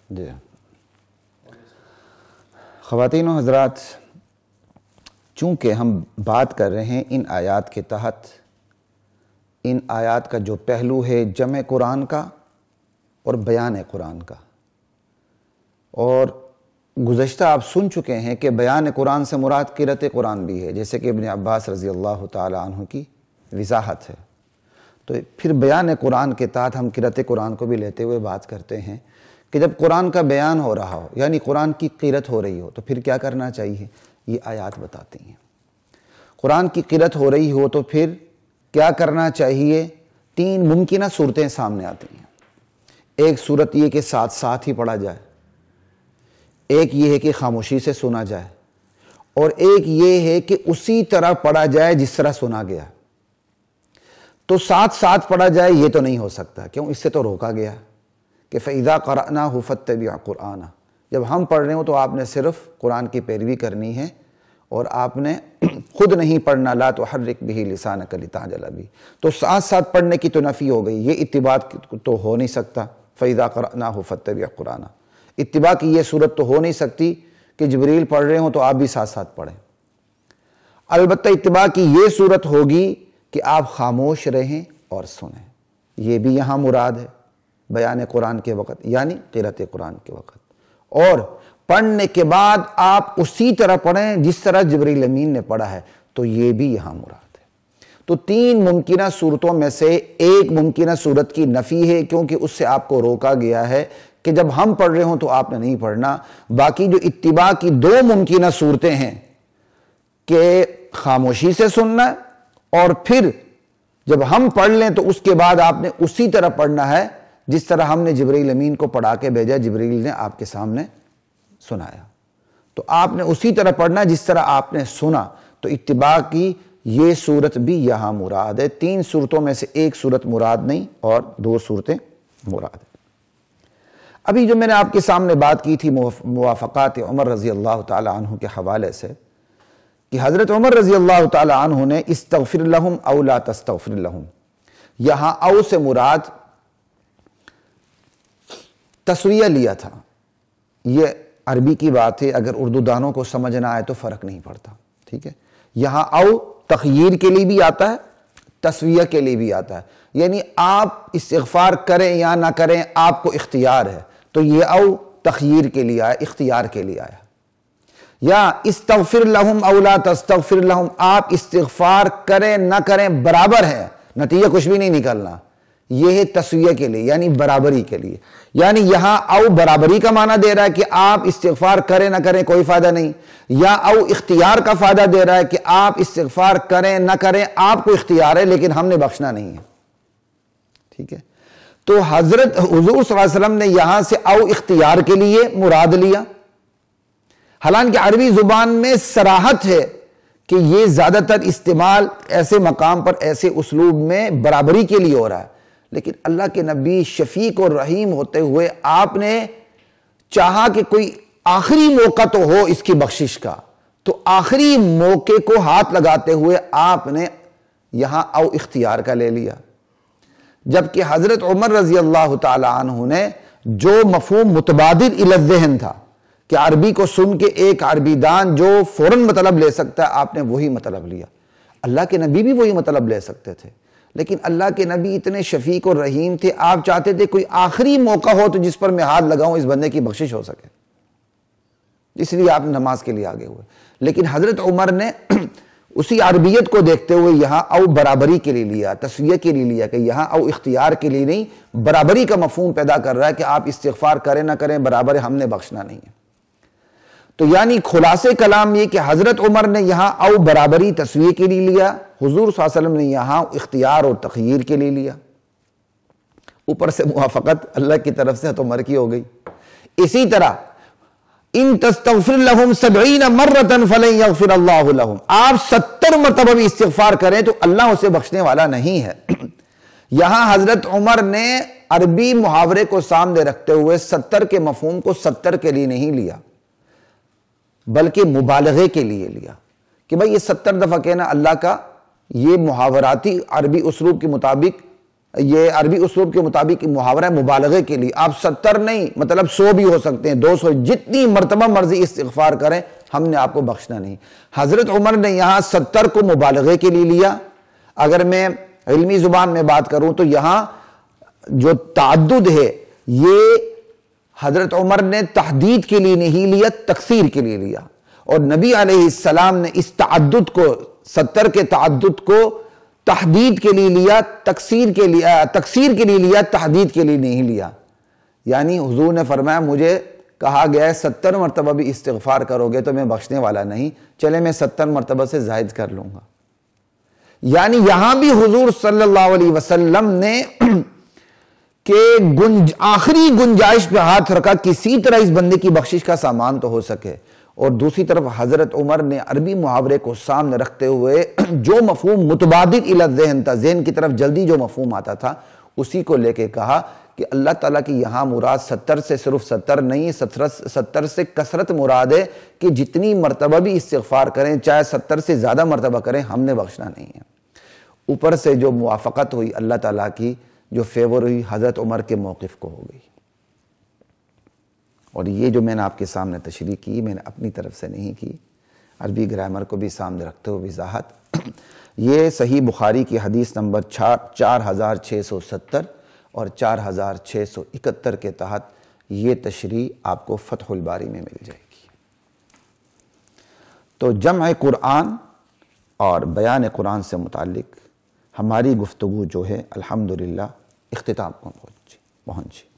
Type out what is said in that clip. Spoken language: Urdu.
جی خواتین و حضرات، چونکہ ہم بات کر رہے ہیں ان آیات کے تحت، ان آیات کا جو پہلو ہے جمع قرآن کا اور بیان قرآن کا، اور گزشتہ آپ سن چکے ہیں کہ بیان قرآن سے مراد قرأت قرآن بھی ہے، جیسے کہ ابن عباس رضی اللہ تعالی عنہ کی وضاحت ہے۔ تو پھر بیان قرآن کے تحت ہم قرأت قرآن کو بھی لیتے ہوئے بات کرتے ہیں کہ جب قرآن کا بیان ہو رہا ہو، یعنی قرآن کی قرأت ہو رہی ہو، تو پھر کیا کرنا چاہیے، یہ آیات بتاتی ہیں۔ قرآن کی قرأت ہو رہی ہو تو پھر کیا کرنا چاہیے، تین ممکنہ صورتیں سامنے آتی ہیں۔ ایک صورت یہ کہ ساتھ ساتھ ہی پڑھا جائے، ایک یہ ہے کہ خاموشی سے سنا جائے، اور ایک یہ ہے کہ اسی طرح پڑھا جائے جس طرح سنا گیا۔ تو ساتھ ساتھ پڑھا جائے یہ تو نہیں ہو سکتا، کیوں؟ اس سے تو روکا گیا کہ فَإِذَا قَرَأْنَاهُ فَاتَّبِعْ قُرْآنَ، جب ہم پڑھ رہے ہوں تو آپ نے صرف قرآن کی پیروی کرنی ہے، اور آپ نے خود نہیں پڑھنا، لَا تُحَرِّكْ بِهِ لِسَانَكَ لِتَعْجَلَ بِهِ۔ تو ساتھ ساتھ پڑھنے کی تو نفی ہو گئی، یہ اتباع تو ہو نہیں سکتا، فَإِذَا قَرَأْنَاهُ فَاتَّبِعْ قُرْآنَ، اتباع کی یہ صورت تو ہو نہیں سکتی کہ جبریل پڑھ رہے ہوں تو آپ بھی ساتھ ساتھ پڑھیں۔ البتہ اتباع کی یہ صورت ہوگی کہ آپ خاموش رہیں اور سنیں، یہ بھی یہاں مراد ہے بیان قرآن کے وقت، یعنی قرأت قرآن کے وقت، اور پڑھنے کے بعد آپ اسی طرح پڑھیں جس طرح جبریل امین نے پڑھا ہے، تو یہ بھی یہاں مراد ہے۔ تو تین ممکنہ صورتوں میں سے ایک ممکنہ صورت کی نفی ہے، کیونکہ اس سے آپ کو روکا گیا ہے کہ جب ہم پڑھ رہے ہوں تو آپ نے نہیں پڑھنا۔ باقی جو اتباع کی دو ممکنہ صورتیں ہیں کہ خاموشی سے سننا، اور پھر جب ہم پڑھ لیں تو اس کے بعد آپ نے اسی طرح پڑھنا ہے جس طرح ہم نے جبریل امین کو پڑھا کے بھیجا، جبریل نے آپ کے سامنے سنایا، تو آپ نے اسی طرح پڑھنا جس طرح آپ نے سنا۔ تو اتباع کی یہ صورت بھی یہاں مراد ہے، تین صورتوں میں سے ایک صورت مراد نہیں اور دو صورتیں مراد ہیں۔ ابھی جو میں نے آپ کے سامنے بات کی تھی موافقات عمر رضی اللہ تعالی عنہ کے حوالے سے، کہ حضرت عمر رضی اللہ تعالی عنہ نے استغفر لہم او لا تستغفر لہم، یہاں او سے مراد تسویہ لیا تھا۔ یہ عربی کی بات ہے، اگر اردو دانوں کو سمجھ نہ آئے تو فرق نہیں پڑتا، ٹھیک ہے۔ یہاں او تخییر کے لیے بھی آتا ہے، تسویہ کے لیے بھی آتا ہے، یعنی آپ استغفار کریں یا نہ کریں آپ کو اختیار ہے، تو یہ او تخییر کے لیے آیا، اختیار کے لیے آیا۔ یا استغفر لہم او لا تستغفر لہم، آپ استغفار کریں نہ کریں برابر ہے، نتیجہ کچھ بھی نہیں نکلنا، یہ ہے تسویہ کے لیے، یعنی برابری کے لیے۔ یعنی یہاں او برابری کا معنی دے رہا ہے کہ آپ استغفار کریں نہ کریں کوئی فائدہ نہیں، یا او اختیار کا فائدہ دے رہا ہے کہ آپ استغفار کریں نہ کریں آپ کو اختیار ہے لیکن ہم نے بخشنا نہیں ہے، ٹھیک ہے۔ تو حضرت حضور صلی اللہ علیہ وسلم نے یہاں سے او اختیار کے لیے مراد لیا، حالانکہ عربی زبان میں صراحت ہے کہ یہ زیادہ تر استعمال ایسے مقام پر ایسے اسلوب میں برابری کے لیے ہو رہا ہے، لیکن اللہ کے نبی شفیق اور رحیم ہوتے ہوئے آپ نے چاہا کہ کوئی آخری موقع تو ہو اس کی بخشش کا، تو آخری موقع کو ہاتھ لگاتے ہوئے آپ نے یہاں او اختیار کا لے لیا، جبکہ حضرت عمر رضی اللہ تعالی عنہ نے جو مفہوم متبادر الی الذہن تھا کہ عربی کو سن کے ایک عربی دان جو فوراً مطلب لے سکتا ہے، آپ نے وہی مطلب لیا۔ اللہ کے نبی بھی وہی مطلب لے سکتے تھے، لیکن اللہ کے نبی اتنے شفیق اور رحیم تھے، آپ چاہتے تھے کوئی آخری موقع ہو تو جس پر میں ہاتھ لگاؤں اس بندے کی بخشش ہو سکے، اس لیے آپ نماز کے لیے آگے ہوئے۔ لیکن حضرت عمر نے اسی عربیت کو دیکھتے ہوئے یہاں او برابری کے لیے لیا، تسویہ کے لیے لیا، کہ یہاں او اختیار کے لیے نہیں، برابری کا مفہوم پیدا کر رہا ہے کہ آپ استغفار کریں نہ کریں برابر ہے، ہم نے بخشنا نہیں ہے۔ تو یعنی خلاصے کلام یہ کہ حضرت عمر نے یہاں او برابری تسویہ کے لیے لیا، حضور صلی اللہ علیہ وسلم نے یہاں اختیار اور تخییر کے لیے لیا، اوپر سے موافقت اللہ کی طرف سے تو عمر کی ہو گئی۔ اسی طرح ان تستغفر لہم 70 مرۃ فلن یغفر اللہ لہم، آپ 70 مرتبہ بھی استغفار کریں تو اللہ اسے بخشنے والا نہیں ہے۔ یہاں حضرت عمر نے عربی محاورے کو سامنے رکھتے ہوئے 70 کے مفہوم کو 70 کے لیے نہیں لیا بلکہ مبالغے کے لیے لیا، کہ بھئی یہ 70 دفعہ کہنا اللہ کا، یہ محاوراتی عربی اسلوب کے مطابق یہ عربی اسلوب کے مطابق محاورہ مبالغے کے لیے، آپ 70 نہیں مطلب 100 بھی ہو سکتے ہیں، 200، جتنی مرتبہ مرضی استغفار کریں، ہم نے آپ کو بخشنا نہیں۔ حضرت عمر نے یہاں 70 کو مبالغے کے لیے لیا۔ اگر میں علمی زبان میں بات کروں تو یہاں جو تعدد ہے یہ حضرت عمر نے تحدید کے لیے نہیں لیا، تکثیر کے لیے لیا، اور نبی علیہ السلام نے اس تعدد کو، 70 کے تعدد کو تحدید کے لیے لیا، تکثیر کے لیے لیا، تحدید کے لیے نہیں لیا۔ یعنی حضور نے فرمایا مجھے کہا گیا ہے 70 مرتبہ بھی استغفار کرو گے تو میں بخشنے والا نہیں، چلے میں 70 مرتبہ سے زائد کر لوں گا۔ یعنی یہاں بھی حضور صلی اللہ علیہ وسلم نے کہ آخری گنجائش پہ ہاتھ رکھا، کسی طرح اس بندے کی بخشش کا سامان تو ہو سکے۔ اور دوسری طرف حضرت عمر نے عربی محاورے کو سامنے رکھتے ہوئے جو مفہوم متبادل الی الذہن تھا، ذہن کی طرف جلدی جو مفہوم آتا تھا، اسی کو لے کے کہا کہ اللہ تعالیٰ کی یہاں مراد 70 سے صرف 70 نہیں، 70 سے کثرت مراد ہے کہ جتنی مرتبہ بھی استغفار کریں، چاہے 70 سے زیادہ مرتبہ کریں، ہم نے بخشنا نہیں ہے۔ اوپر سے جو موافقت ہوئی اللہ تعالیٰ کی، جو فیور ہوئی، حضرت عمر کے موقف کو ہو گئی۔ اور یہ جو میں نے آپ کے سامنے تشریح کی، میں نے اپنی طرف سے نہیں کی، عربی گرامر کو بھی سامنے رکھتے ہوئے وضاحت۔ یہ صحیح بخاری کی حدیث نمبر 4670 اور 4671 کے تحت یہ تشریح آپ کو فتح الباری میں مل جائے گی۔ تو جمع قرآن اور بیان قرآن سے متعلق ہماری گفتگو جو ہے الحمدللہ اختتام کو پہنچی۔